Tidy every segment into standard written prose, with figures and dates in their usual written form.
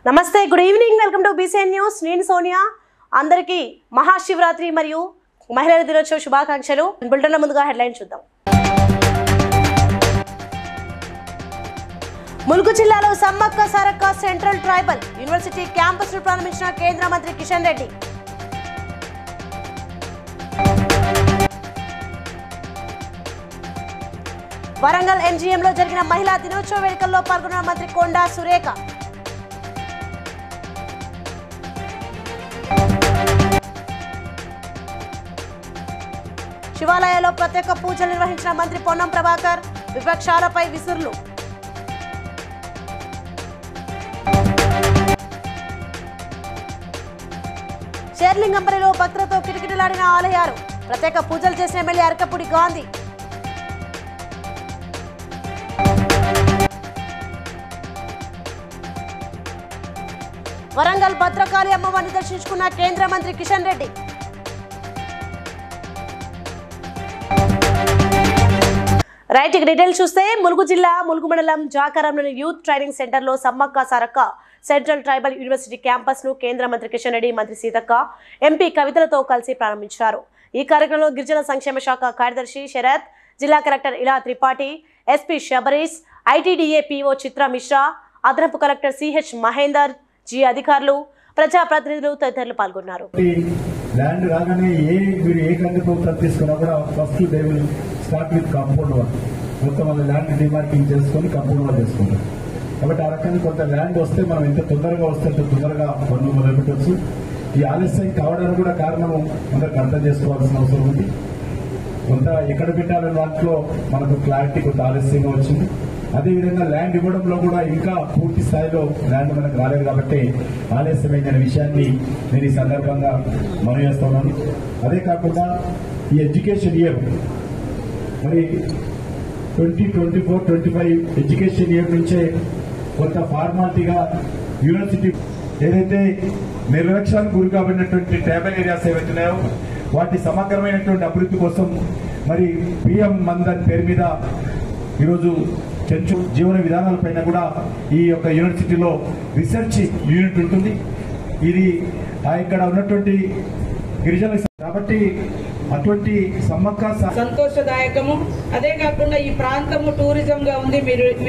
నమస్తే, good evening, welcome to BCN news. నేను సోనియా. అందరికీ మహాశివరాత్రి మరియు మహిళల దినోత్సవ శుభాకాంక్షలు. బులెటిన్ల ముందుగా హెడ్లైన్ చూద్దాం. ములుగు జిల్లాలో Sammakka Sarakka central tribal university campus ను ప్రారంభించిన కేంద్ర మంత్రి కిషన్ రెడ్డి. వరంగల్ ఎంజీఎంలో జరిగిన మహిళా దినోత్సవ వేడుకల్లో పాల్గొన్న మంత్రి కొండా సురేఖ. శివాలయాల్లో ప్రత్యేక పూజలు నిర్వహించిన మంత్రి పొన్నం ప్రభాకర్. విపక్షాలపై విసురులు. షేర్లింగంపల్లిలో భక్తులతో కిటకిటలాడిన ఆలయాలు. ప్రత్యేక పూజలు చేసిన ఎమ్మెల్యే అరకపూడి గాంధీ. వరంగల్ భద్రకాళి అమ్మవారిని దర్శించుకున్న కేంద్ర మంత్రి కిషన్ రెడ్డి. రైట్, ఇక డీటెయిల్స్ చూస్తే ములుగు జిల్లా ములుగు మండలం జాకారంలోని యూత్ ట్రైనింగ్ సెంటర్లో Sammakka Sarakka central tribal university campus ను కేంద్ర మంత్రి కిషన్ రెడ్డి, మంత్రి సీతక్క, ఎంపీ కవితలతో కలిసి ప్రారంభించారు. ఈ కార్యక్రమంలో గిరిజన సంక్షేమ శాఖ కార్యదర్శి శరత్, జిల్లా collector Ila Tripathi, SP Shabarish, ITDA PO Chitra Mishra, అదనపు కలెక్టర్ సిహెచ్ మహేందర్, జీ అధికారులు, ప్రజాప్రతినిధులు తదితరులు పాల్గొన్నారు. ల్యాండ్ రాగానే ఏ కంటితో తీసుకున్నా కూడా first they will start with compound work. మొత్తం వాళ్ళ ల్యాండ్ డిమార్కింగ్ చేసుకుని కాంపౌండ్ వర్క్ చేసుకుంటారు. కాబట్టి ఆ రకంగా కొంత ల్యాండ్ వస్తే మనం ఎంత తొందరగా వస్తే అంత తొందరగా పనులు మొదలుపెట్టవచ్చు. ఈ ఆలస్యం కావడానికి కూడా కారణం అందరికి అర్థం చేసుకోవాల్సిన అవసరం ఉంది. కొంత ఎక్కడ పెట్టాలనే దాంట్లో మనకు క్లారిటీ కొంత ఆలస్యంగా వచ్చింది. అదేవిధంగా ల్యాండ్ ఇవ్వడంలో కూడా ఇంకా పూర్తి స్థాయిలో ల్యాండ్ మనకు రాలేదు కాబట్టి ఆలస్యమైన విషయాన్ని నేను ఈ సందర్భంగా మనం చేస్తున్నాను. అదే కాకుండా ఈ ఎడ్యుకేషన్ ఇయర్ మరి 2024-25 ఎడ్యుకేషన్ ఇయర్ నుంచే కొంత ఫార్మాలిటీగా యూనివర్సిటీ ఏదైతే నిర్లక్ష్యానికి గురి కాబడినటువంటి ట్రైబల్ ఏరియాస్ ఏవైతున్నాయో వాటి సమగ్రమైనటువంటి అభివృద్ధి కోసం మరి పిఎం మందన్ పేరు మీద ఈరోజు జీవన విధానాలపైన కూడా ఈ యొక్క యూనివర్సిటీలో రీసెర్చ్ యూనిట్ ఉంటుంది. ఇది ఇక్కడ ఉన్నటువంటి గిరిజన కాబట్టి అటువంటి సమ్మక్క సంతోషదాయకము. అదే కాకుండా ఈ ప్రాంతము టూరిజం గా ఉంది.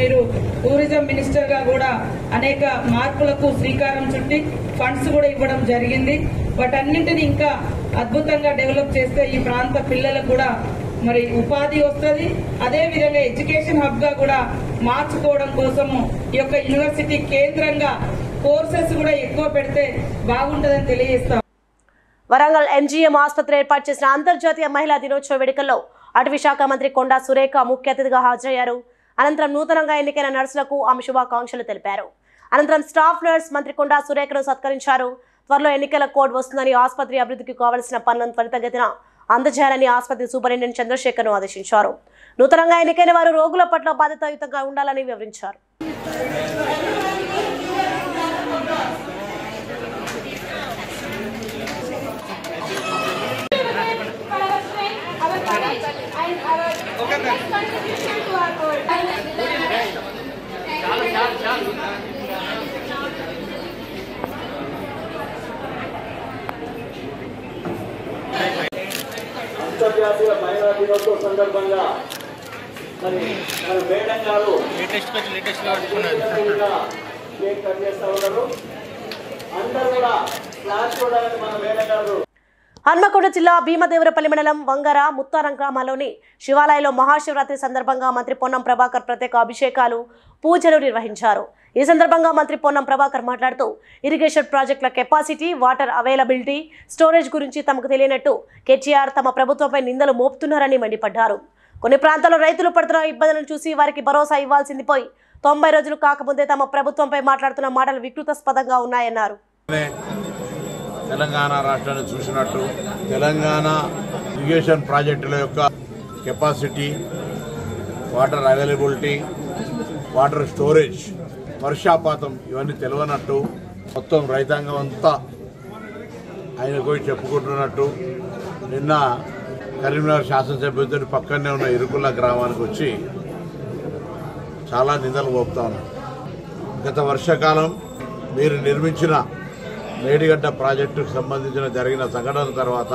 మీరు టూరిజం మినిస్టర్ గా కూడా అనేక మార్పులకు శ్రీకారం చుట్టి ఫండ్స్ కూడా ఇవ్వడం జరిగింది. వాటన్నింటినీ ఇంకా అద్భుతంగా డెవలప్ చేస్తే ఈ ప్రాంత పిల్లలకు కూడా మరి ఉపాధి వస్తుంది. అదే విధంగా ఎడ్యుకేషన్ హబ్ గా కూడా మార్చుకోవడం కోసము ఈ యొక్క యూనివర్సిటీ కేంద్రంగా కోర్సెస్ కూడా ఎక్కువ పెడితే బాగుంటుందని తెలియజేస్తాం. వరంగల్ ఎంజీఎం ఆసుపత్రి ఏర్పాటు చేసిన అంతర్జాతీయ మహిళా దినోత్సవ వేడుకల్లో అటవీ శాఖ మంత్రి కొండా సురేఖ ముఖ్య అతిథిగా హాజరయ్యారు. అనంతరం నూతనంగా ఎన్నికైన నర్సులకు ఆమె శుభాకాంక్షలు తెలిపారు. అనంతరం స్టాఫ్ నర్స్ మంత్రి కొండా సురేఖను సత్కరించారు. త్వరలో ఎన్నికల కోడ్ వస్తుందని, ఆసుపత్రి అభివృద్ధికి కావలసిన పనులను త్వరితగతిన అందజేయాలని ఆసుపత్రి సూపరింటెండెంట్ చంద్రశేఖర్ ను ఆదేశించారు. నూతనంగా ఎన్నికైన వారు రోగుల పట్ల బాధ్యతాయుతంగా ఉండాలని వివరించారు. అంతర్జాతీయ మహిళా దినోత్సవ సందర్భంగా మరి మన మేడం గారు కేక్ కట్ చేస్తా ఉన్నారు. అందరూ కూడా క్లాస్ చూడాలని మన మేడం గారు. హన్మకొండ జిల్లా భీమదేవరపల్లి మండలం వంగర ముత్తారం గ్రామాల్లోని శివాలయంలో మహాశివరాత్రి సందర్భంగా మంత్రి పొన్నం ప్రభాకర్ ప్రత్యేక అభిషేకాలు, పూజలు నిర్వహించారు. ఈ సందర్భంగా మంత్రి పొన్నం ప్రభాకర్ మాట్లాడుతూ ఇరిగేషన్ ప్రాజెక్టుల కెపాసిటీ, వాటర్ అవైలబిలిటీ, స్టోరేజ్ గురించి తమకు తెలియనట్టు కేటీఆర్ తమ ప్రభుత్వంపై నిందలు మోపుతున్నారని మండిపడ్డారు. కొన్ని ప్రాంతాల్లో రైతులు పడుతున్న ఇబ్బందులను చూసి వారికి భరోసా ఇవ్వాల్సింది పోయి 90 రోజులు కాకముందే తమ ప్రభుత్వంపై మాట్లాడుతున్న మాటలు వికృతాస్పదంగా ఉన్నాయన్నారు. తెలంగాణ రాష్ట్రాన్ని చూసినట్టు తెలంగాణ ఇరిగేషన్ ప్రాజెక్టుల యొక్క capacity, water availability, water storage, వర్షాపాతం ఇవన్నీ తెలియనట్టు మొత్తం రైతాంగం అంతా ఆయన పోయి చెప్పుకుంటున్నట్టు నిన్న కరీంనగర్ శాసనసభ్యులతో పక్కనే ఉన్న ఇరుకుల గ్రామానికి వచ్చి చాలా నిందలు మోపుతా ఉన్నారు. గత వర్షాకాలం మీరు నిర్మించిన మేడిగడ్డ ప్రాజెక్టుకు సంబంధించిన జరిగిన సంఘటన తర్వాత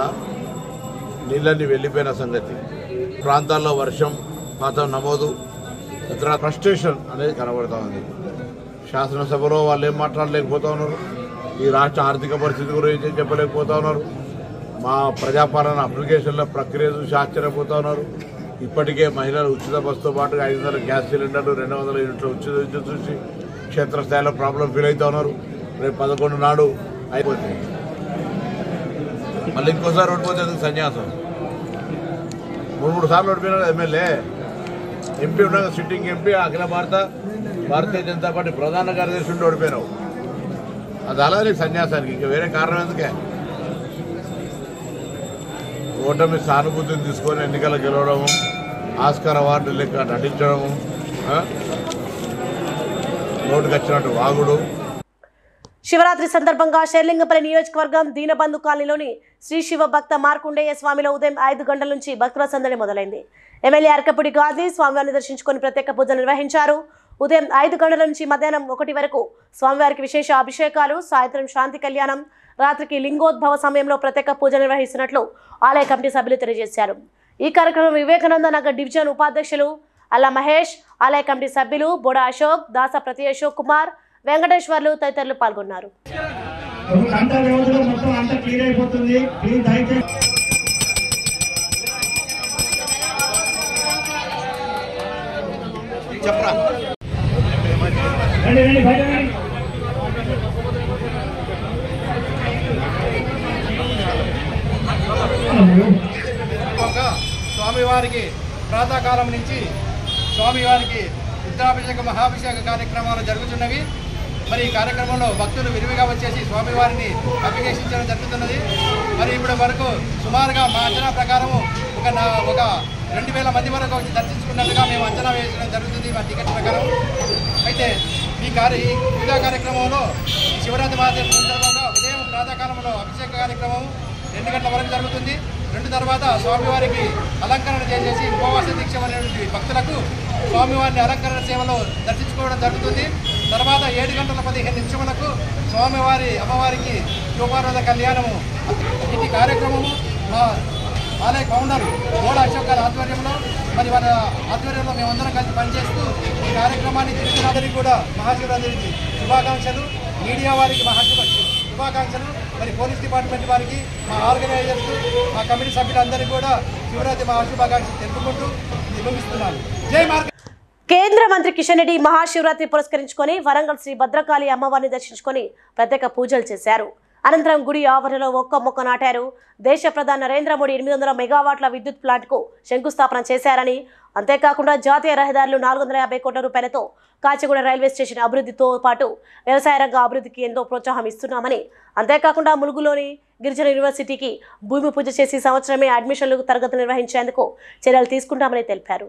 నీళ్ళన్నీ వెళ్ళిపోయిన సంగతి, ప్రాంతాల్లో వర్షం పాతం నమోదు, ఇతర ఫ్రస్ట్రేషన్ అనేది కనబడుతూ ఉంది. శాసనసభలో వాళ్ళు ఏం మాట్లాడలేకపోతా ఉన్నారు, ఈ రాష్ట్ర ఆర్థిక పరిస్థితి గురించి చెప్పలేకపోతా ఉన్నారు, మా ప్రజాపాలన అప్లికేషన్ల ప్రక్రియ చూసి ఆశ్చర్యపోతా ఉన్నారు. ఇప్పటికే మహిళలు ఉచిత బస్సుతో పాటుగా 500 గ్యాస్ సిలిండర్లు 200 యూనిట్లు ఉచిత చూసి క్షేత్రస్థాయిలో ప్రాబ్లం ఫీల్ అవుతా ఉన్నారు. రేపు 11 నాడు అయిపోతుంది, మళ్ళీ ఇంకోసారి ఓడిపోతుంది సన్యాసం. 3 సార్లు ఓడిపోయినాడు ఎమ్మెల్యే, ఎంపీ ఉండగా సిట్టింగ్ ఎంపీ అఖిల భారతీయ జనతా పార్టీ ప్రధాన కార్యదర్శి ఉండి ఓడిపోయినావు. అది అలాగే సన్యాసానికి ఇంకా వేరే కారణం ఎందుకే? ఓటమి సానుభూతిని తీసుకొని ఎన్నికలు గెలవడము, ఆస్కార్ అవార్డు లెక్క నటించడము, నోటుకు వచ్చినట్టు వాగుడు. శివరాత్రి సందర్భంగా షేర్లింగపల్లి నియోజకవర్గం దీనబంధు కాలనీలోని శ్రీ శివ భక్త మార్కుండేయ స్వామిలో ఉదయం 5 గంటల నుంచి భక్తుల సందడి మొదలైంది. ఎమ్మెల్యే అరకపూడి గాంధీ స్వామివారిని దర్శించుకుని ప్రత్యేక పూజలు నిర్వహించారు. ఉదయం 5 గంటల నుంచి మధ్యాహ్నం 1 వరకు స్వామివారికి విశేష అభిషేకాలు, సాయంత్రం శాంతి కళ్యాణం, రాత్రికి లింగోద్భవ సమయంలో ప్రత్యేక పూజ నిర్వహిస్తున్నట్లు ఆలయ కమిటీ సభ్యులు తెలియజేశారు. ఈ కార్యక్రమం వివేకానంద నగర్ డివిజన్ ఉపాధ్యక్షులు అల్లా మహేష్, ఆలయ కమిటీ సభ్యులు బోడా అశోక్, దాస ప్రతి అశోక్ కుమార్, వెంకటేశ్వర్లు తదితరులు పాల్గొన్నారు. స్వామివారికి ప్రాతకాలం నుంచి స్వామివారికి రుద్రాభిషేక మహాభిషేక కార్యక్రమాలు జరుగుతున్నవి. మరి ఈ కార్యక్రమంలో భక్తులు విరివిగా వచ్చేసి స్వామివారిని అభిషేకించడం జరుగుతున్నది. మరి ఇప్పటి వరకు సుమారుగా మా అంచనా ప్రకారము ఒక 2000 మంది వరకు వచ్చి దర్శించుకున్నట్టుగా మేము అంచనా వేయడం జరుగుతుంది మా టికెట్ ప్రకారం. అయితే ఈ పూజా కార్యక్రమంలో శివరాత్రి మహాదేవి సందర్భంగా ఉదయం ప్రాతకాలంలో అభిషేక కార్యక్రమం 2 గంటల వరకు జరుగుతుంది. 2 తర్వాత స్వామివారికి అలంకరణ చేసేసి ఉపవాస దీక్ష అనేటువంటి భక్తులకు స్వామివారిని అలంకరణ సేవలో దర్శించుకోవడం జరుగుతుంది. తర్వాత 7 గంటల 15 నిమిషములకు స్వామివారి అమ్మవారికి శివపార్వత కళ్యాణము. ఇది కార్యక్రమము మా ఆలయ ఫౌండర్ బోడా అశోక్ గారి ఆధ్వర్యంలో, మరి వాళ్ళ ఆధ్వర్యంలో మేమందరం కలిసి పనిచేస్తూ ఈ కార్యక్రమాన్ని తిరుగుతున్నదరికి కూడా మహాశివరాత్రి శుభాకాంక్షలు. మీడియా వారికి శుభాకాంక్షలు. మరి పోలీస్ డిపార్ట్మెంట్ వారికి, మా ఆర్గనైజర్స్, మా కమిటీ సభ్యులందరికీ కూడా శివరాత్రి మహాశుభాకాంక్షలు తెలుపుకుంటూ ముగిస్తున్నాను. జై మార్గ. కేంద్ర మంత్రి కిషన్ రెడ్డి మహాశివరాత్రి పురస్కరించుకొని వరంగల్ శ్రీ భద్రకాళి అమ్మవారిని దర్శించుకొని ప్రత్యేక పూజలు చేశారు. అనంతరం గుడి ఆవరణలో ఒక్క మొక్క నాటారు. దేశ ప్రధాని నరేంద్ర మోడీ 800 మెగావాట్ల విద్యుత్ ప్లాంట్కు శంకుస్థాపన చేశారని, అంతేకాకుండా జాతీయ రహదారులు 450 కోట్ల రూపాయలతో కాచిగూడ రైల్వే స్టేషన్ అభివృద్ధితో పాటు వ్యవసాయ రంగ అభివృద్ధికి ఎంతో ప్రోత్సాహం ఇస్తున్నామని, అంతేకాకుండా ములుగులోని గిరిజన యూనివర్సిటీకి భూమి పూజ చేసి సంవత్సరమే అడ్మిషన్లకు తరగతులు నిర్వహించేందుకు చర్యలు తీసుకుంటామని తెలిపారు.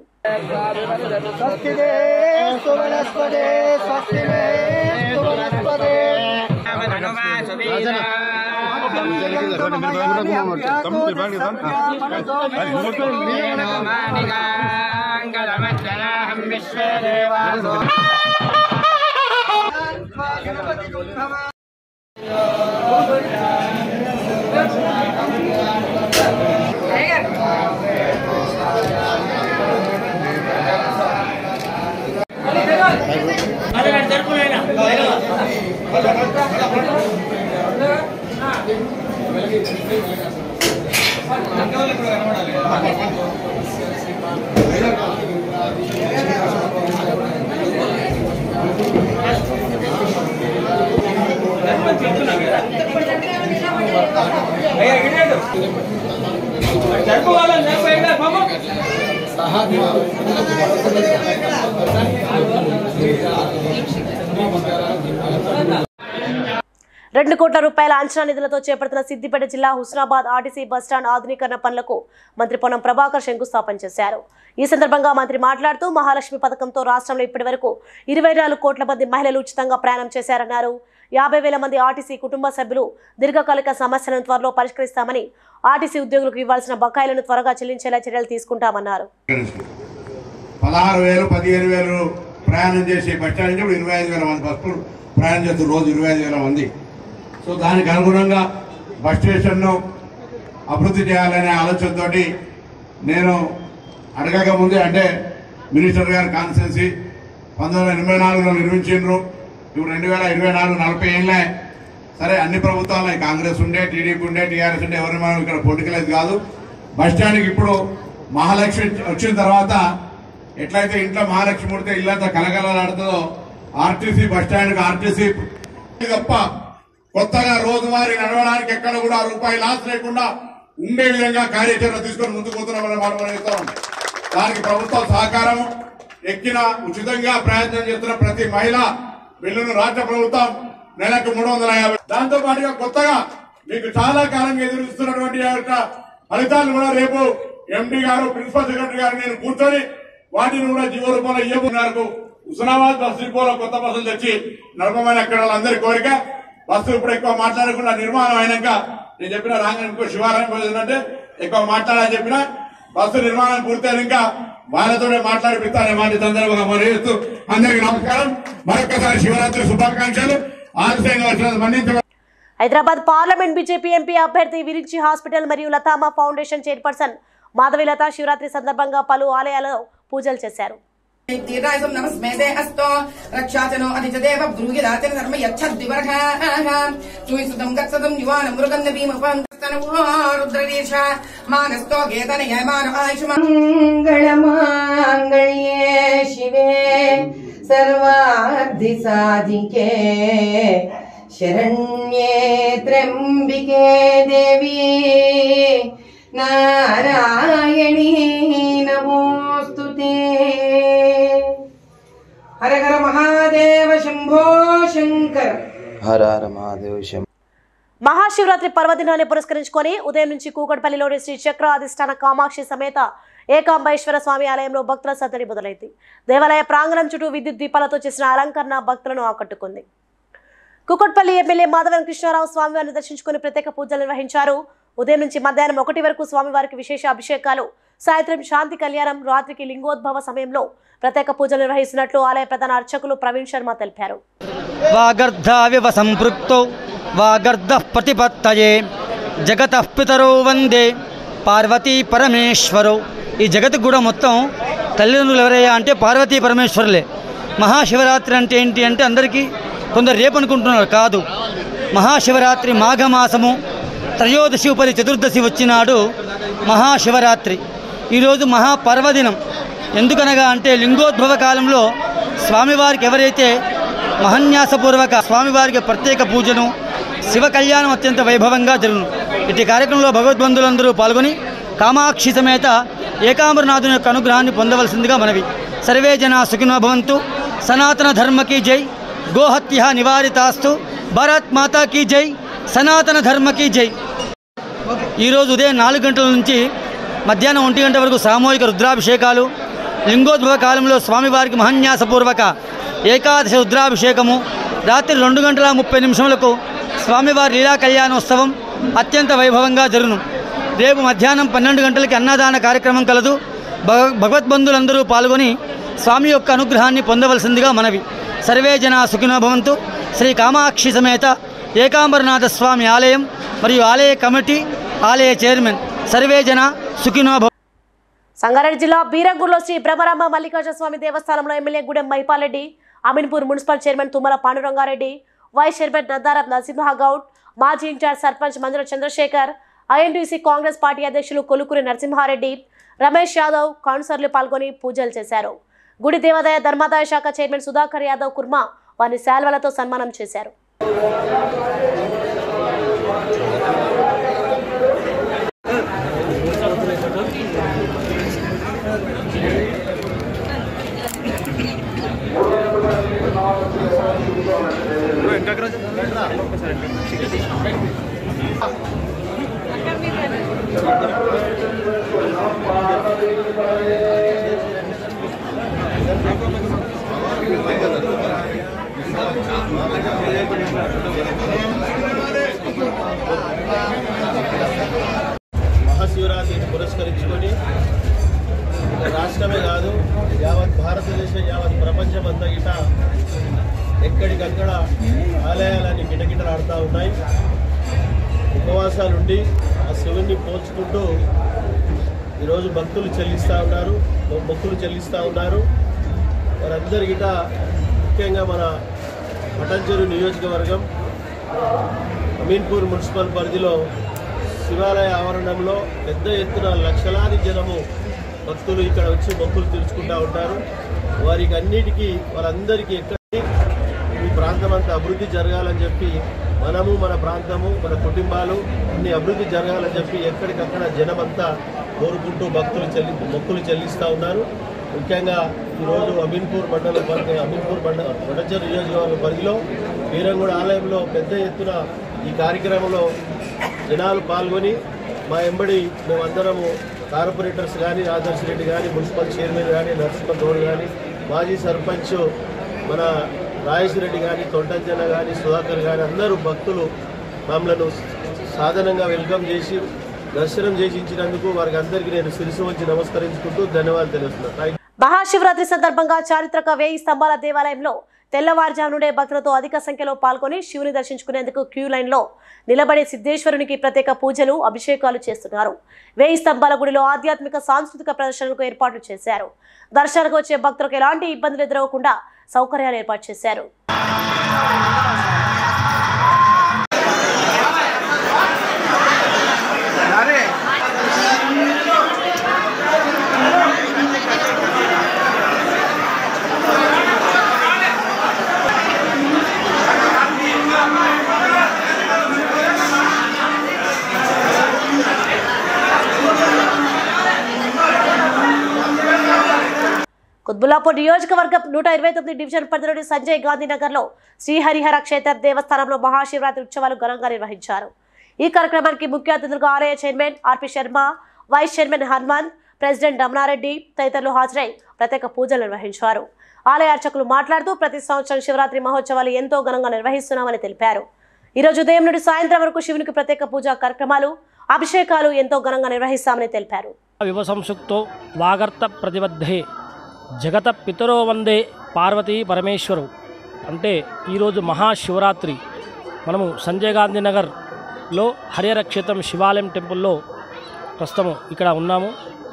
₹2 కోట్ల రూపాయల అంచనా నిధులతో చేపడుతున్న సిద్దిపేట జిల్లా హుస్నాబాద్ ఆర్టీసీ బస్టాండ్ ఆధునీకరణ పనులకు మంత్రి పొన్నం ప్రభాకర్ శంకుస్థాపన చేశారు. ఈ సందర్భంగా మంత్రి మాట్లాడుతూ మహాలక్ష్మి పథకంతో రాష్ట్రంలో ఇప్పటివరకు 24 కోట్ల మంది మహిళలు ఉచితంగా ప్రయాణం చేశారన్నారు. 50,000 మంది ఆర్టీసీ కుటుంబ సభ్యులు దీర్ఘకాలిక సమస్యలను త్వరలో పరిష్కరిస్తామని, ఆర్టీసీ ఉద్యోగులకు ఇవ్వాల్సిన బకాయిలను త్వరగా చెల్లించేలా చర్యలు తీసుకుంటామన్నారు. 16,000, 15,000 ప్రయాణం చేసే బస్టాండ్ 25,000 మంది బస్సులు ప్రయాణం చేస్తున్న రోజు 25,000 మంది. సో దానికి అనుగుణంగా బస్ స్టేషన్ను అభివృద్ధి చేయాలనే ఆలోచనతో నేను అడగక ముందే, అంటే మినిస్టర్ గారి కాన్స్టిట్యున్సీ 1984లో నిర్మించిండ్రు. ఇప్పుడు 2024 40 ఏళ్ళే. సరే, అన్ని ప్రభుత్వాలు కాంగ్రెస్ ఉండే, టీడీపీ ఉండే, టీఆర్ఎస్ ఉండే, ఎవరిని మనం ఇక్కడ పొలిటికలైజ్ కాదు. బస్ స్టాండ్కి ఇప్పుడు మహాలక్ష్మి వచ్చిన తర్వాత ఎట్లయితే ఇంట్లో మహాలక్ష్మి ముడితే ఇల్లంతా కలకలలాడుతుందో ఆర్టీసీ బస్ స్టాండ్కి ఆర్టీసీ తప్ప కొత్తగా రోజువారీ నడవడానికి ఎక్కడ కూడా రూపాయి లాస్ లేకుండా ఉండే విధంగా కార్యాచరణ తీసుకొని ముందుకు పోతున్నామని మాట మనం చెప్తాం. దానికి ప్రభుత్వం సహకారం, ఎక్కిన ఉచితంగా ప్రయత్నం చేస్తున్న ప్రతి మహిళ బిల్లును రాష్ట్ర ప్రభుత్వం నెలకు 350. దాంతో పాటుగా కొత్తగా మీకు చాలా కాలంగా ఎదురుస్తున్నటువంటి ఫలితాలు కూడా రేపు ఎండీ గారు, ప్రిన్సిపల్ సెక్రటరీ గారు నేను కూర్చొని వాటిని కూడా జీవో రూపంలో ఇవ్వబోతున్నారు. హుస్నాబాద్ బస్ డిపోలో కొత్త బస్సులు తెచ్చి నడపమని అక్కడ వాళ్ళందరి కోరిక. బస్సు ఇప్పుడు ఎక్కువ మాట్లాడకుండా నిర్మాణం అయినాక నేను చెప్పిన రాంగ శివాలయం పోయిందంటే ఎక్కువ మాట్లాడాలని చెప్పిన బస్సు నిర్మాణం పూర్తయినాక వాళ్ళతోనే మాట్లాడిపిస్తానే మాట సందర్భంగా మరిస్తూ అందరికీ నమస్కారం. మరొకసారి శివరాత్రి శుభాకాంక్షలు. ఆలస్యంగా మన్నించ. హైదరాబాద్ పార్లమెంట్ బీజేపీ ఎంపీ అభ్యర్థి విరించి హాస్పిటల్ మరియు లతామా ఫౌండేషన్ చైర్పర్సన్ మాధవిలత శివరాత్రి సందర్భంగా పలు ఆలయాలలో పూజలు చేశారు. నమస్మేదే అస్తో రక్షాచనో అధిజదేవ బ్రూహిదాచన ధర్మ యచ్చద్వివర్గాః చూయిసుతం గచ్చతం యువాన మృగంద భీమపంతనవో రుద్రదీశ మానస్తో గేతనయమాన ఆయుష్మంగళమాంగళ్యే శివే సర్వార్థి సాధికే శరణ్యే త్ర్యంబికే దేవి నారాయణీ నమోస్తుతే. హర హర మహాదేవ శంభో శంకర. హర హర మహాదేవ శంభో. మహాశివరాత్రి పర్వదినాన్ని పురస్కరించుకొని ఉదయం నుంచి కూకట్పల్లిలోని శ్రీ చక్ర అధిష్టాన కామాక్షి సమేత ఏకాంబేశ్వర స్వామి ఆలయంలో భక్తుల సందడి మొదలైంది. దేవాలయ ప్రాంగణం చుట్టూ విద్యుత్ దీపాలతో చేసిన అలంకరణ భక్తులను ఆకట్టుకుంది. కూకట్పల్లి ఎమ్మెల్యే మాధవరం కృష్ణారావు స్వామివారిని దర్శించుకుని ప్రత్యేక పూజలు నిర్వహించారు. ఉదయం నుంచి మధ్యాహ్నం 1 వరకు స్వామివారికి విశేష అభిషేకాలు, సాయంత్రం శాంతి కళ్యాణం, రాత్రికి లింగోద్భవ సమయంలో ప్రత్యేక పూజలు నిర్వహిస్తున్నట్లు ఆలయ ప్రధాన అర్చకులు ప్రవీణ్ శర్మ తెలిపారు. వాగర్ధావివ సంపృక్తో వాగర్ధః ప్రతిపత్తయే జగతః పితరో వందే పార్వతీ పరమేశ్వరో. ఈ జగత్తు కూడా మొత్తం తల్లిదండ్రులు ఎవరయ్యా అంటే పార్వతీ పరమేశ్వరులే. మహాశివరాత్రి అంటే ఏంటి అంటే అందరికీ కొందరు రేపు అనుకుంటున్నారు, కాదు. మహాశివరాత్రి మాఘమాసము త్రయోదశి ఉపరి చతుర్దశి వచ్చినాడు మహాశివరాత్రి. ఈరోజు మహాపర్వదినం. ఎందుకనగా అంటే లింగోద్భవ కాలంలో స్వామివారికి ఎవరైతే మహన్యాసపూర్వక స్వామివారికి ప్రత్యేక పూజను, శివ కళ్యాణం అత్యంత వైభవంగా జరుగును. ఇటు కార్యక్రమంలో భగవద్బంధులందరూ పాల్గొని కామాక్షి సమేత ఏకాంబరనాథుని యొక్క అనుగ్రహాన్ని పొందవలసిందిగా మనవి. సర్వే జనా సుఖినో భవంతు. సనాతన ధర్మకి జై. గోహత్య నివారితాస్తు. భారత్ మాతా కీ జై. సనాతన ధర్మకి జై. ఈరోజు ఉదయం 4 గంటల నుంచి మధ్యాహ్నం 1 గంట వరకు సామూహిక రుద్రాభిషేకాలు, లింగోద్భవ కాలంలో స్వామివారికి మహన్యాసపూర్వక ఏకాదశ రుద్రాభిషేకము, రాత్రి 2 గంటల 30 నిమిషములకు స్వామివారి లీలా కళ్యాణోత్సవం అత్యంత వైభవంగా జరుగును. రేపు మధ్యాహ్నం 12 గంటలకి అన్నదాన కార్యక్రమం కలదు. భగవద్బంధులందరూ పాల్గొని స్వామి యొక్క అనుగ్రహాన్ని పొందవలసిందిగా మనవి. సర్వే జనా సుఖినో భవంతు. శ్రీ కామాక్షి సమేత ఏకాంబరనాథ స్వామి ఆలయం మరియు ఆలయ కమిటీ, ఆలయ చైర్మన్ సర్వే జన సుఖినో భవంతు. సంగారెడ్డి జిల్లా బీరంగూరులో శ్రీ బ్రహ్మరాంబ మల్లికార్జున స్వామి దేవస్థానంలో MLA Gudem Mahipal Reddy, Ameenpur municipal chairman Tummala Panduranga Reddy, vice chairman Naddaram Narasimha Goud, మాజీ incharge sarpanch Manjula Chandrashekar, INTC Congress party అధ్యక్షులు కొలుకూరి నరసింహారెడ్డి, రమేష్ యాదవ్, కౌన్సిలర్లు పాల్గొని పూజలు చేశారు. గుడి దేవాదాయ ధర్మాదాయ శాఖ చైర్మన్ సుధాకర్ యాదవ్ కుర్మా వారిని శాల్వలతో సన్మానం చేశారు. మహాశివరాత్రిని పురస్కరించుకొని రాష్ట్రమే కాదు యావత్ భారతదేశం, యావత్ ప్రపంచమంతా గిట ఎక్కడికక్కడ ఆలయాలన్నీ గిటగిటలాడుతూ ఉన్నాయి. ఉపవాసాలుండి ఆ శివుణ్ణి పోల్చుకుంటూ ఈరోజు మొక్కులు చెల్లిస్తూ ఉన్నారు. వారందరి గిట ముఖ్యంగా మన మఠంచెరు నియోజకవర్గం అమీన్పూర్ మున్సిపల్ పరిధిలో శివాలయ ఆవరణంలో పెద్ద ఎత్తున లక్షలాది జనము భక్తులు ఇక్కడ వచ్చి మొక్కులు తీర్చుకుంటూ ఉంటారు. వాళ్ళందరికీ ఎక్కడి ఈ ప్రాంతం అంతా అభివృద్ధి జరగాలని చెప్పి మనము, మన ప్రాంతము, మన కుటుంబాలు అన్ని అభివృద్ధి జరగాలని చెప్పి ఎక్కడికక్కడ జనమంతా కోరుకుంటూ మొక్కులు చెల్లిస్తూ ఉన్నారు. ముఖ్యంగా ఈరోజు అమీన్పూర్ మఠంచెరు నియోజకవర్గం పరిధిలో వీరంగూడ ఆలయంలో పెద్ద ఎత్తున ఈ కార్యక్రమంలో జనాలు పాల్గొని మా ఎంబడి మేమందరము కార్పొరేటర్స్ కానీ, ఆదర్శ్ రెడ్డి కానీ, మున్సిపల్ చైర్మన్ కానీ, నరసింహ గౌడ్ కానీ, మాజీ సర్పంచ్ మన రాజేష్ రెడ్డి కానీ, తొంటంజన కానీ, సుధాకర్ కానీ అందరూ భక్తులు మమ్మల్ని సాధారణంగా వెల్కమ్ చేసి దర్శనం చేసి ఇచ్చినందుకు వారికి అందరికీ నేను శిరస్సు వంచి నమస్కరించుకుంటూ ధన్యవాదాలు తెలుస్తున్నాను. మహాశివరాత్రి సందర్భంగా చారిత్రక 1000 స్తంభాల దేవాలయంలో తెల్లవారుజాము నుండే భక్తులతో అధిక సంఖ్యలో పాల్గొని శివుని దర్శించుకునేందుకు క్యూ లైన్లో నిలబడి సిద్ధేశ్వరునికి ప్రత్యేక పూజలు, అభిషేకాలు చేస్తున్నారు. 1000 స్తంభాల గుడిలో ఆధ్యాత్మిక, సాంస్కృతిక ప్రదర్శనలకు ఏర్పాట్లు చేశారు. దర్శనానికి వచ్చే భక్తులకు ఎలాంటి ఇబ్బందులు ఎదురవకుండా సౌకర్యాలు ఏర్పాటు చేశారు. కుత్బుల్లాపూర్ నియోజకవర్గం 129 డివిజన్ పరిధిలోని సంజయ్ గాంధీ నగర్లో శ్రీహరిహర క్షేత్ర దేవస్థానంలో మహాశివరాత్రి ఉత్సవాలు ఘనంగా నిర్వహించారు. ఈ కార్యక్రమానికి ముఖ్య అతిథులుగా ఆలయ chairman RP Sharma, vice chairman Hanumanth, president Ramana Reddy తదితరులు హాజరై ప్రత్యేక పూజలు నిర్వహించారు. ఆలయ అర్చకులు మాట్లాడుతూ ప్రతి సంవత్సరం శివరాత్రి మహోత్సవాలు ఎంతో ఘనంగా నిర్వహిస్తున్నామని తెలిపారు. ఈరోజు ఉదయం నుండి సాయంత్రం వరకు శివునికి ప్రత్యేక పూజా కార్యక్రమాలు, అభిషేకాలు ఎంతో ఘనంగా నిర్వహిస్తామని తెలిపారు. వివసంసుక్తో వాగర్త ప్రతిబద్ధే జగత పితరో వందే పార్వతీ పరమేశ్వరు. అంటే ఈరోజు మహాశివరాత్రి మనము సంజయ్ గాంధీ నగర్లో హరిహర క్షేత్రం శివాలయం టెంపుల్లో ప్రస్తుతం ఇక్కడ ఉన్నాము.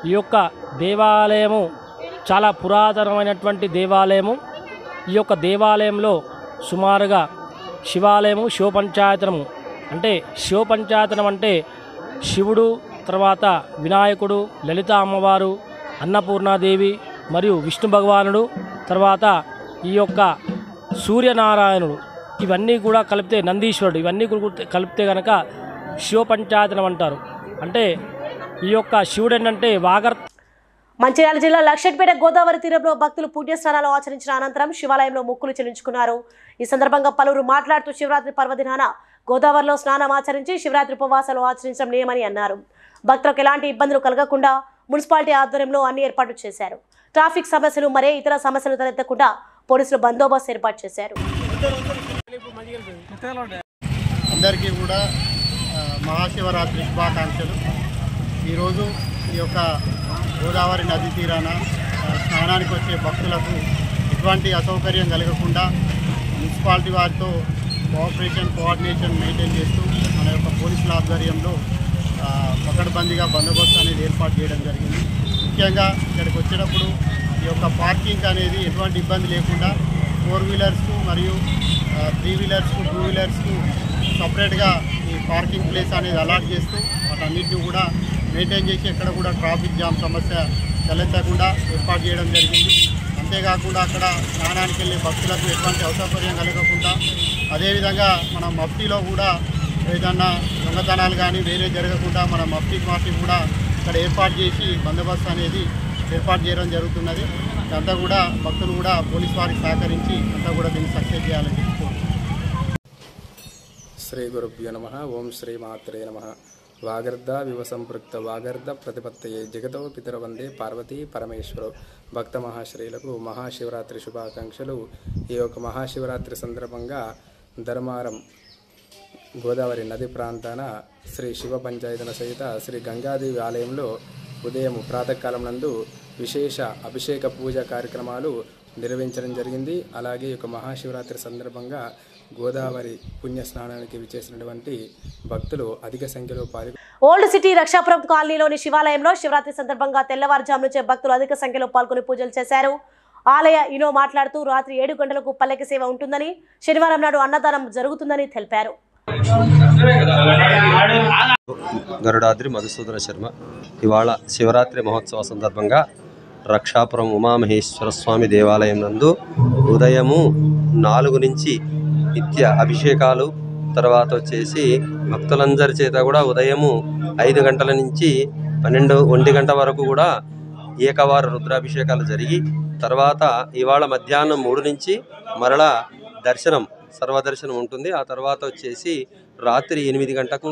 ఈ యొక్క దేవాలయము చాలా పురాతనమైనటువంటి దేవాలయము. ఈ యొక్క దేవాలయంలో సుమారుగా శివాలయము, శివపంచాయతనము అంటే శివపంచాయతనం అంటే శివుడు, తర్వాత వినాయకుడు, లలిత అమ్మవారు, అన్నపూర్ణాదేవి మరియు విష్ణు భగవానుడు, తర్వాత ఈ యొక్క సూర్యనారాయణుడు, ఇవన్నీ కూడా కలిపితే నందీశ్వరుడు, ఇవన్నీ కలిపితే కనుక శివపంచాయతనం అంటారు. అంటే ఈ యొక్క శివుడు ఏంటంటే మంచిర్యాల జిల్లా లక్షట్పేట గోదావరి తీరంలో భక్తులు పుణ్యస్నానాలు ఆచరించిన అనంతరం శివాలయంలో మొక్కులు చెల్లించుకున్నారు. ఈ సందర్భంగా పలువురు మాట్లాడుతూ శివరాత్రి పర్వదినాన గోదావరిలో స్నానం ఆచరించి శివరాత్రి ఉపవాసాలు ఆచరించడం నియమని అన్నారు. భక్తులకు ఎలాంటి ఇబ్బందులు కలగకుండా మున్సిపాలిటీ ఆధ్వర్యంలో అన్ని ఏర్పాట్లు చేశారు. ట్రాఫిక్ సమస్యలు మరే ఇతర సమస్యలు తలెత్తకుండా పోలీసులు బందోబస్తు ఏర్పాటు చేశారు. అందరికీ కూడా మహాశివరాత్రి శుభాకాంక్షలు. ఈరోజు ఈ యొక్క గోదావరి నది తీరాన స్నానానికి వచ్చే భక్తులకు ఎటువంటి అసౌకర్యం కలగకుండా మున్సిపాలిటీ వారితో కోఆర్డినేషన్ మెయింటైన్ చేస్తూ మన యొక్క పోలీసుల ఆధ్వర్యంలో పకడ్బందీగా బందోబస్తు అనేది ఏర్పాటు చేయడం జరిగింది. ముఖ్యంగా ఇక్కడికి వచ్చేటప్పుడు ఈ యొక్క పార్కింగ్ అనేది ఎటువంటి ఇబ్బంది లేకుండా 4 వీలర్స్కు మరియు 3 వీలర్స్కు 2 వీలర్స్కు సపరేట్గా ఈ పార్కింగ్ ప్లేస్ అనేది అలాట్ చేస్తూ వాటన్నిటిని కూడా మెయింటైన్ చేసి ఎక్కడ కూడా ట్రాఫిక్ జామ్ సమస్య తలెత్తకుండా ఏర్పాటు చేయడం జరిగింది. అంతేకాకుండా అక్కడ స్నానానికి వెళ్ళే భక్తులకు ఎటువంటి అసౌకర్యం కలగకుండా అదేవిధంగా మన మఫ్టీలో కూడా ఏదన్నా దొంగతనాలు కానీ వేరే జరగకుండా మన మఫ్టీ కూడా ఇక్కడ ఏర్పాటు చేసి బందోబస్తు అనేది ఏర్పాటు చేయడం జరుగుతున్నది. అంతా కూడా భక్తులు కూడా పోలీసు వారికి సహకరించి అంతా కూడా దీన్ని సక్సెస్ చేయాలని చెప్పుకోవచ్చు. శ్రీ గురుభ్యో నమః. ఓం శ్రీ మాత్రే నమః. వాగర్ధ వివసంపృక్త వాగర్ధ ప్రతిపత్తయే జగతో పితర వందే పార్వతీ పరమేశ్వరు. భక్త మహాశ్రీలకు మహాశివరాత్రి శుభాకాంక్షలు. ఈ యొక్క మహాశివరాత్రి సందర్భంగా ధర్మారం గోదావరి నది ప్రాంతాన శ్రీ శివ పంచాయతన సహిత శ్రీ గంగాదేవి ఆలయంలో ఉదయం ప్రాతకాలం నందు విశేష అభిషేక పూజ కార్యక్రమాలు నిర్వహించడం జరిగింది. అలాగే ఈ యొక్క మహాశివరాత్రి సందర్భంగా గోదావరి పుణ్య స్నానానికి విచ్చేసినటువంటి భక్తులు అధిక సంఖ్యలో ఓల్డ్ సిటీ రక్షాపురం కాలనీలోని శివాలయంలో శివరాత్రి సందర్భంగా తెల్లవారుజాము నుంచే భక్తులు అధిక సంఖ్యలో పాల్గొని పూజలు చేశారు. ఆలయ ఇనో మాట్లాడుతూ రాత్రి 7 గంటలకు పల్లకి సేవ ఉంటుందని, శనివారం నాడు అన్నదానం జరుగుతుందని తెలిపారు. గరుడాద్రి మధుసూదన శర్మ. ఇవాళ శివరాత్రి మహోత్సవ సందర్భంగా రక్షాపురం ఉమామహేశ్వర స్వామి దేవాలయం నందు ఉదయము 4 నుంచి నిత్య అభిషేకాలు, తర్వాత వచ్చేసి భక్తులందరి చేత కూడా ఉదయము 5 గంటల నుంచి 1 గంట వరకు కూడా ఏకవార రుద్రాభిషేకాలు జరిగి, తర్వాత ఇవాళ మధ్యాహ్నం 3 నుంచి మరలా దర్శనం సర్వదర్శనం ఉంటుంది. ఆ తర్వాత వచ్చేసి రాత్రి 8 గంటకు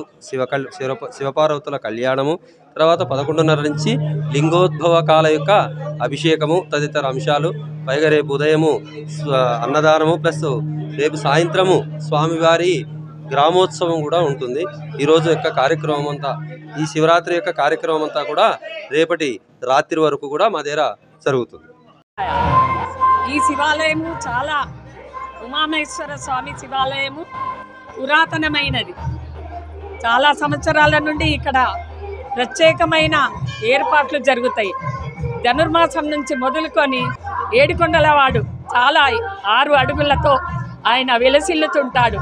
శివపార్వతుల కళ్యాణము, తర్వాత 11:30 నుంచి లింగోద్భవ కాల యొక్క అభిషేకము తదితర అంశాలు, పైగా రేపు ఉదయము అన్నదానము ప్లస్ రేపు సాయంత్రము స్వామివారి గ్రామోత్సవం కూడా ఉంటుంది. ఈరోజు యొక్క కార్యక్రమం అంతా, ఈ శివరాత్రి యొక్క కార్యక్రమం అంతా కూడా రేపటి రాత్రి వరకు కూడా మా దగ్గర జరుగుతుంది. ఈ శివాలయము చాలా ఉమామేశ్వర స్వామి శివాలయము పురాతనమైనది. చాలా సంవత్సరాల నుండి ఇక్కడ ప్రత్యేకమైన ఏర్పాట్లు జరుగుతాయి. ధనుర్మాసం నుంచి మొదలుకొని ఏడుకొండలవాడు చాలా 6 అడుగులతో ఆయన వెలసిల్లుతుంటాడు.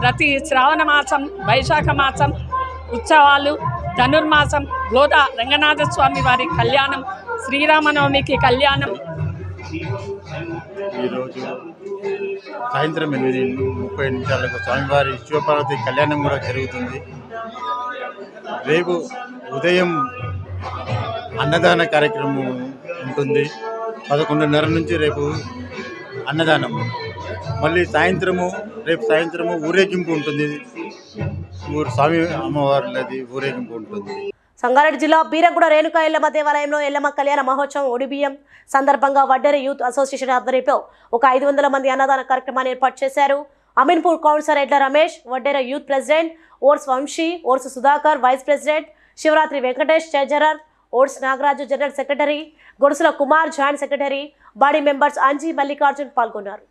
ప్రతి శ్రావణ మాసం, వైశాఖ మాసం ఉత్సవాలు, ధనుర్మాసం గోదా రంగనాథ స్వామి వారి కళ్యాణం, శ్రీరామనవమికి కళ్యాణం. ఈరోజు సాయంత్రం 8:30 నిమిషాలకు స్వామివారి శివపార్వతి కళ్యాణం కూడా జరుగుతుంది. రేపు ఉదయం అన్నదాన కార్యక్రమం ఉంటుంది. 11:30 నుంచి రేపు అన్నదానం. మళ్ళీ రేపు సాయంత్రము ఊరేగింపు ఉంటుంది. స్వామి అమ్మవారిది ఊరేగింపు ఉంటుంది. సంగారెడ్డి జిల్లా బీరగూడ రేణుకా ఎల్లమ్మ దేవాలయంలో ఎల్లమ్మ కళ్యాణ మహోత్సవం ఒడిబియ్యం సందర్భంగా వడ్డెర యూత్ అసోసియేషన్ ఆధ్వర్యంలో ఒక 500 మంది అన్నదాన కార్యక్రమాన్ని ఏర్పాటు చేశారు. Ameenpur councillor Edla Ramesh, Vaddera youth president Ors Vamshi, Ors Sudhakar vice president, Shivaratri Venkatesh treasurer, Ors Nagaraju general secretary, Godusula Kumar joint secretary, body members Anji Mallikarjun పాల్గొన్నారు.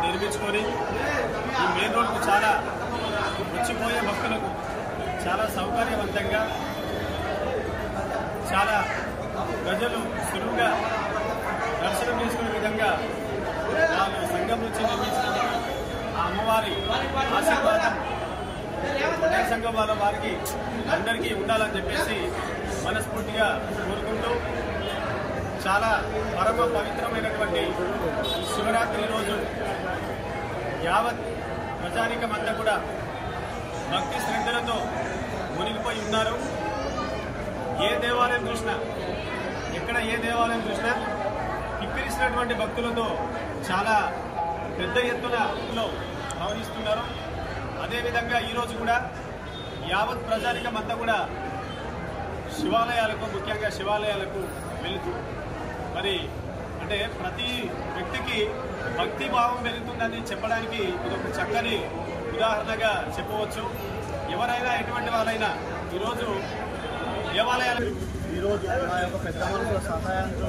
నిర్మించుకొని ఈ మెయిన్ రోడ్కు చాలా వచ్చిపోయే భక్తులకు చాలా సౌకర్యవంతంగా, చాలా ప్రజలు సులువుగా దర్శనం చేసుకునే విధంగా వాళ్ళు సంఘం నుంచి నిర్మించిన ఆ అమ్మవారి ఆశీర్వాదం సంఘం వాళ్ళ వారికి అందరికీ ఉండాలని చెప్పేసి మనస్ఫూర్తిగా కోరుకుంటూ, చాలా పరమ పవిత్రమైనటువంటి శివరాత్రి రోజు యావత్ ప్రజానికమంతా కూడా భక్తి శ్రద్ధలతో మునిగిపోయి ఉన్నారు. ఏ దేవాలయం చూసినా, ఎక్కడ ఏ దేవాలయం చూసినా కిక్కిరిసినటువంటి భక్తులతో చాలా పెద్ద ఎత్తునలో భావిస్తున్నారు. అదేవిధంగా ఈరోజు కూడా యావత్ ప్రజానికమంతా కూడా శివాలయాలకు, ముఖ్యంగా శివాలయాలకు వెళుతూ మరి అంటే ప్రతి వ్యక్తికి భక్తి భావం పెరుగుతుందని చెప్పడానికి ఇదొక చక్కని ఉదాహరణగా చెప్పవచ్చు. ఎవరైనా ఎటువంటి వాళ్ళైనా ఈరోజు దేవాలయాలు ఈరోజు మా యొక్క పెద్ద మనుషుల సహాయంతో,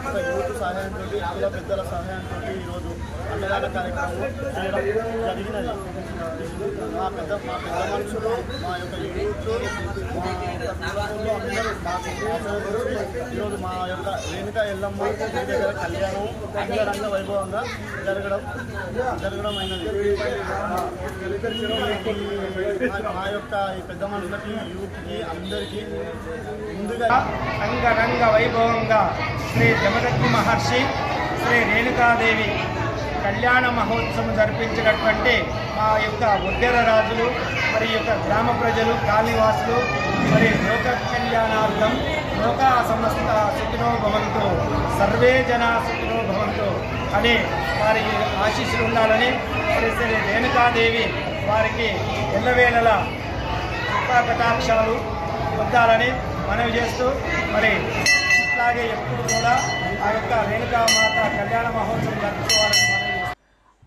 ఒక యూత్ సహాయంతో, కుల పెద్దల సహాయంతో ఈరోజు అన్నదాన కార్యక్రమం చేయడం జరిగినది. మా పెద్ద మనుషులు, మా యొక్క యూత్, అందరూ ఈరోజు మా యొక్క రేణుకా ఎల్లమ్మ దగ్గర కళ్యాణం అంగరంగ వైభవంగా జరగడం అయినది. మా యొక్క ఈ పెద్ద మనుషులకి, యూత్కి, అందరికీ ముందుగా అంగరంగ వైభవంగా శ్రీ జమదగ్ని మహర్షి, శ్రీ రేణుకాదేవి కళ్యాణ మహోత్సవం జరిపించినటువంటి మా యొక్క వడ్డెర రాజులు, మరి యొక్క గ్రామ ప్రజలు, కాలనీవాసులు, మరి లోక కళ్యాణార్థం లోకా సమస్త సుఖినో భవంతు, సర్వే జనా సుఖినో భవంతు అని వారి ఆశీస్సులు ఉండాలని, మరి శ్రీ రేణుకాదేవి వారికి ఎల్లవేళలా కృపా కటాక్షాలు పొందాలని మనవి చేస్తూ, మరి ఇట్లాగే ఎప్పుడు కూడా ఆ యొక్క రేణుకా మాత కళ్యాణ మహోత్సవం జరుపుకోవాలని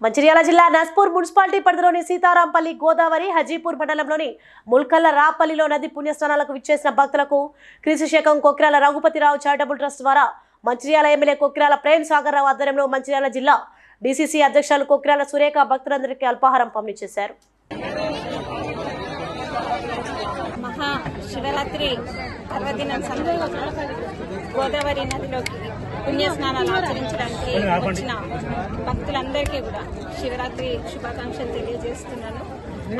మంచిర్యాల జిల్లా నస్పూర్ మున్సిపాలిటీ పరిధిలోని సీతారాంపల్లి గోదావరి హజీపూర్ మండలంలోని ముల్కల్ల రాపల్లిలో నది పుణ్యస్నానాలకు విచ్చేసిన భక్తులకు క్రీస్తుశకం కొక్కిరాల రఘుపతిరావు చారిటబుల్ ట్రస్ట్ ద్వారా మంచిర్యాల ఎమ్మెల్యే కొక్కిరాల ప్రేమ్ సాగర్ రావు ఆధ్వర్యంలో మంచిర్యాల జిల్లా డీసీసీ అధ్యక్షులు కొక్కిరాల సురేఖ భక్తులందరికీ అల్పాహారం పంపిణీ చేశారు. మహాశివరాత్రి పర్వదినం సందర్భంగా గోదావరి నదిలోకి పుణ్యస్నానాలు ఆచరించడానికి వచ్చిన భక్తులందరికీ కూడా శివరాత్రి శుభాకాంక్షలు తెలియజేస్తున్నాను.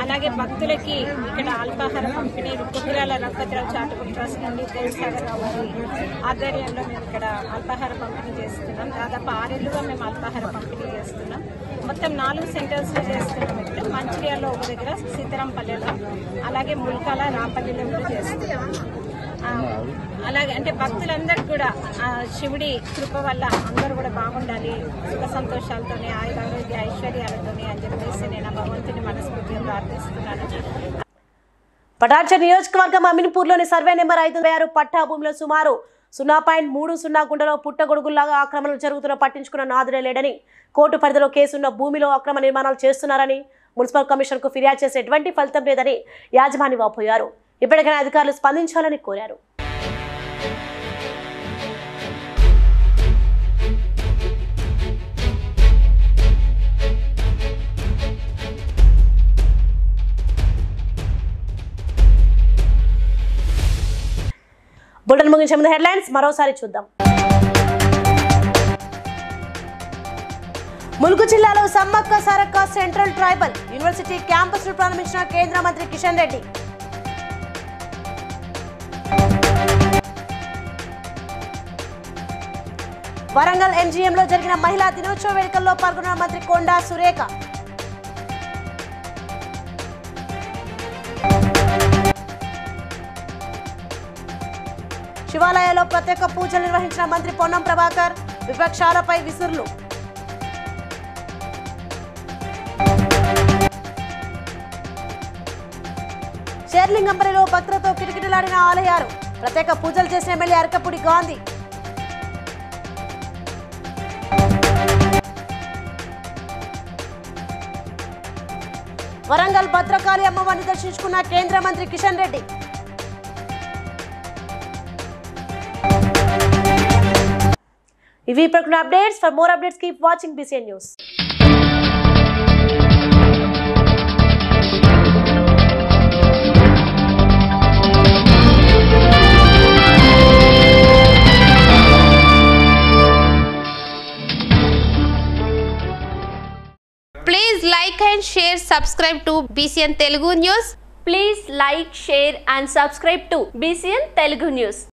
అలాగే భక్తులకి ఇక్కడ అల్పాహార పంపిణీ కొక్కిరాల రఘుపతిరావు చారిటబుల్ ట్రస్ట్ నుండి ప్రేమ్ సాగర్ రావు గారి ఆధ్వర్యంలో మేము ఇక్కడ అల్పాహార పంపిణీ చేస్తున్నాం. దాదాపు 6 ఏళ్లుగా మేము అల్పాహార పంపిణీ చేస్తున్నాం. మొత్తం 4 సెంటర్స్లో చేస్తున్నాం. ఇక్కడ మంచిర్యాలలో ఒక దగ్గర, సీతారాంపల్లిలో, అలాగే ముల్కాల రాపల్లిలో కూడా చేస్తున్నాం. అలాగే అంటే భక్తులందరికీ కూడా శివుడి కృప వల్ల అందరూ కూడా బాగుండాలి, సుఖ సంతోషాలతోనే, ఆరోగ్య ఐశ్వర్యాలతోనే అని చెప్పేసి నేను భగవంతుని మనస్ఫూర్తిగా ప్రార్థిస్తున్నాను. పటాన్చెరు నియోజకవర్గం అమీన్పూర్లోని సర్వే నెంబర్ 506 పట్టా భూమిలో సుమారు 0.30 గుంటలో పుట్టగొడుగుల్లాగా ఆక్రమణలు జరుగుతున్న పట్టించుకున్న నాదుడే లేడని, కోర్టు పరిధిలో కేసున్న భూమిలో అక్రమ నిర్మాణాలు చేస్తున్నారని, మున్సిపల్ కమిషనర్కు ఫిర్యాదు చేసే ఎటువంటి ఫలితం లేదని యాజమాని వాపోయారు. ఇప్పటికైనా అధికారులు స్పందించాలని కోరారు. బులెటిన్ ముగించే ముందు హెడ్లైన్స్ మరోసారి చూద్దాం. ములుగు జిల్లాలో Sammakka Sarakka central tribal university campus ను ప్రారంభించిన కేంద్ర మంత్రి కిషన్ రెడ్డి. వరంగల్ ఎంజీఎంలో జరిగిన మహిళా దినోత్సవ వేడుకల్లో పాల్గొన్న మంత్రి కొండా సురేఖ. శివాలయాల్లో ప్రత్యేక పూజలు నిర్వహించిన మంత్రి పొన్నం ప్రభాకర్, విపక్షాలపై విసురులు. షేర్లింగంపల్లిలో భక్తులతో కిటకిటలాడిన ఆలయాలు, ప్రత్యేక పూజలు చేసిన ఎమ్మెల్యే అరకపూడి గాంధీ. వరంగల్ భద్రకాళి అమ్మవారిని దర్శించుకున్న కేంద్ర మంత్రి కిషన్ రెడ్డి. ఇవి ఇప్పటికున్న updates. For more updates keep watching BCN news. Please like and share, subscribe to BCN Telugu News. Please like, share and subscribe to BCN Telugu News.